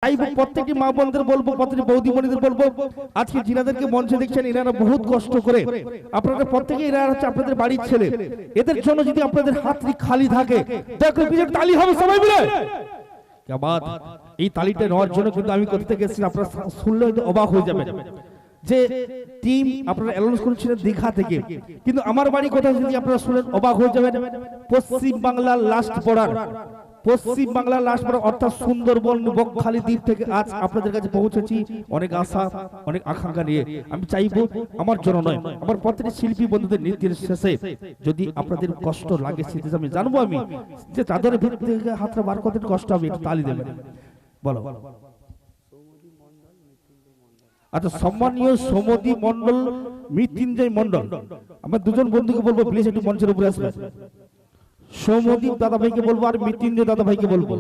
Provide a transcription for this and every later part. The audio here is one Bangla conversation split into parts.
চাইবো প্রত্যেকটি মা বোনদের বলবো, প্রত্যেকটি বৌদিমণিদের বলবো, আজকে যিনাদেরকে মঞ্চে দেখছেন এনারা বহুত কষ্ট করে, আপনারা প্রত্যেকে এনারা হচ্ছে আপনাদের বাড়ির ছেলে, এদের জন্য যদি আপনাদের হাতটি খালি থাকে দেখো বিজের তালি হবে সবাই মিলে। কি বাত, এই তালিটা নেওয়ার জন্য কিন্তু আমি কোথা থেকে এসেছি আপনারা শুনলে হয়তো অবাক হয়ে যাবেন যে টিম আপনারা অ্যানাউন্স করেছিলেন দীঘা থেকে, কিন্তু আমার বাড়ি কোথায় যদি আপনারা শুনেন অবাক হয়ে যাবেন, পশ্চিম বাংলার লাস্ট বর্ডার, পশ্চিম বাংলার লাস্ট বর্ডার অর্থাৎ সুন্দরবন বকখালি দ্বীপ থেকে আজ আপনাদের কাছে পৌঁছেছি অনেক আশা অনেক আকাঙ্ক্ষা নিয়ে। আমি চাইবো আমার জন্য নয়, আমার প্রত্যেকটি শিল্পী বন্ধুদের নির্দেশে যদি আপনাদের কষ্ট লাগে সেটা আমি জানবো, আমি যে তাদের ভিতর থেকে হাতটা বার করতে কষ্ট হবে, তালি দেবেন বলো। আচ্ছা, সম্মানীয় সমধি মন্ডল, মৃত্যুঞ্জয় মন্ডল, আমার দুজন বন্ধুকে বলবো প্লিজ একটু মঞ্চের উপরে আসবে। সমদীপ দাদা ভাইকে বলবো আর মৃত্যুঞ্জয় দাদা ভাইকে বলবো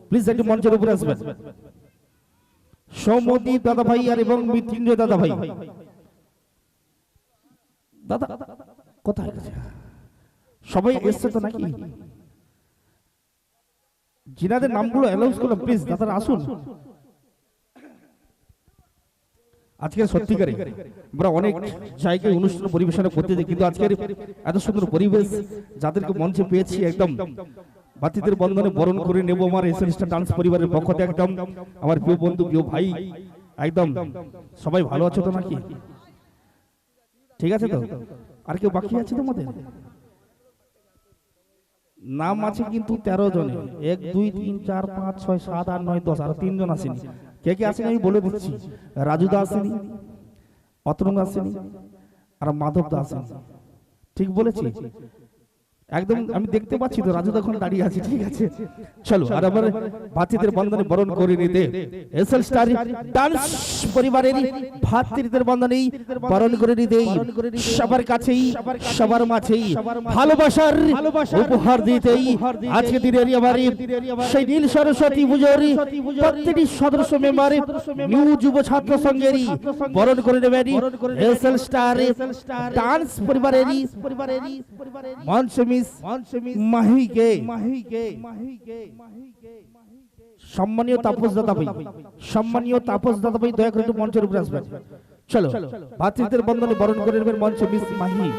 প্লিজ একটু মঞ্চের উপরে আসবেন। সমদীপ দাদা ভাই আর এবং মৃত্যুঞ্জয় দাদা ভাই, দাদা কোথায় গেছে? সবাই এসছে তো নাকি? যিনাদের নামগুলো অ্যানাউন্স করলাম প্লিজ দাদারা আসুন। আজকের সত্যিকারে আমরা অনেক জায়গায় অনুষ্ঠান পরিবেশনা করতে যাই, কিন্তু আজকের এত সুন্দর পরিবেশ যাদেরকে মঞ্চে পেয়েছি একদম বাতিদের বন্ধনে বরণ করে নেব আমার এসএনস্টার ডান্স পরিবারের পক্ষ থেকে, একদম আমার প্রিয় বন্ধু প্রিয় ভাই, একদম সবাই ভালো আছো তো নাকি? ঠিক আছে তো? আর কেউ বাকি আছে তোমাদের? নাম আছে কিন্তু 13 জনে, 1 2 3 4 5 6 7 8 9 10, আর 3 জন আসেনি। কে কে আসেনি আমি বলে দিচ্ছি, রাজুদা আসেনি, অতরঙ্গ আসেনি, আর মাধব দা আসেনি। ঠিক বলেছি? একদম আমি দেখতে পাচ্ছি তো রাজুদা এখন দাঁড়িয়ে আছে। ঠিক আছে চলো, আর আমার ভাতৃদের বন্ধনে বরণ করে নিতে এসএল স্টার ডান্স পরিবারের ভাতৃদের বন্ধনে বরণ করে নিতে সবার কাছেই সবার মাঝেই ভালোবাসার উপহার দিতেই আজকে দিনের আমার সেই নীল সরস্বতী পুজোর প্রত্যেকটি সদস্য মেম্বার নিউ যুব ছাত্র সংঘের বরণ করে নেবেন এসএল স্টার ডান্স পরিবারের মঞ্চ মাহিকে সম্মানীয় তাপস দাদা ভাই, সম্মানীয় তাপস দাদা ভাই দয়া করে একটু মঞ্চের উপরে আসবেন। চলো, ভাতৃত্বের বন্ধনে বরণ করে নেবেন মঞ্চ মিস মাহি।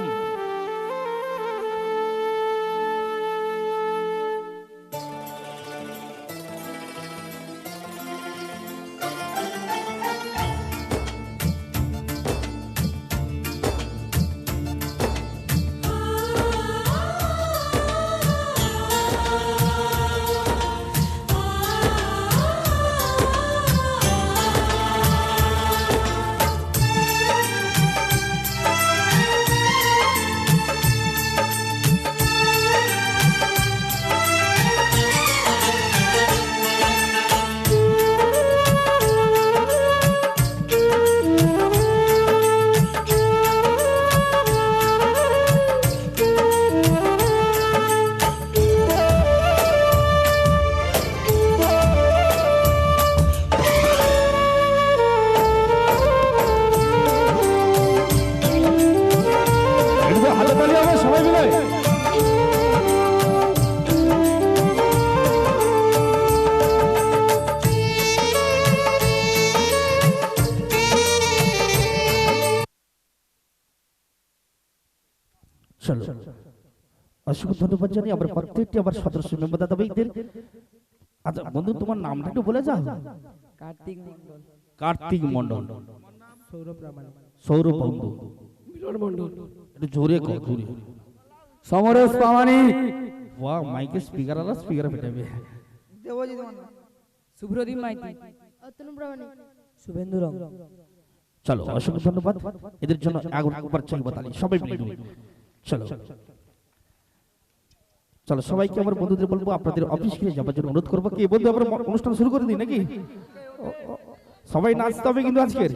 অসংখ্য ধন্যবাদ জানি আমার প্রত্যেকটি আমার সদস্য মেম্বার দাদা ভাইদের। আচ্ছা বন্ধু তোমার নামটা একটু বলে যাও। কার্তিক মন্ডল। কার্তিক মন্ডল। সৌরভ প্রামাণিক। সৌরভ বন্ধু। মিলন মন্ডল। একটু জোরে কর, জোরে। সমরেশ প্রামাণিক। বাহ, মাইকে স্পিকার আলা স্পিকার ফেটাবে। দেবজিৎ মন্ডল। শুভ্রদীপ মাইতি। অতনু প্রামাণিক। শুভেন্দু রং। চলো অসংখ্য ধন্যবাদ এদের জন্য একবার চাইবো তালি সবাই মিলে। চলো চলো সবাইকে আমার বন্ধুদের বলবো আপনাদের অফিস ফিরে যাবার জন্য অনুরোধ করবো। কি বন্ধু আমরা অনুষ্ঠান শুরু করে দিই নাকি? সবাই নাচতে হবে কিন্তু আজকের।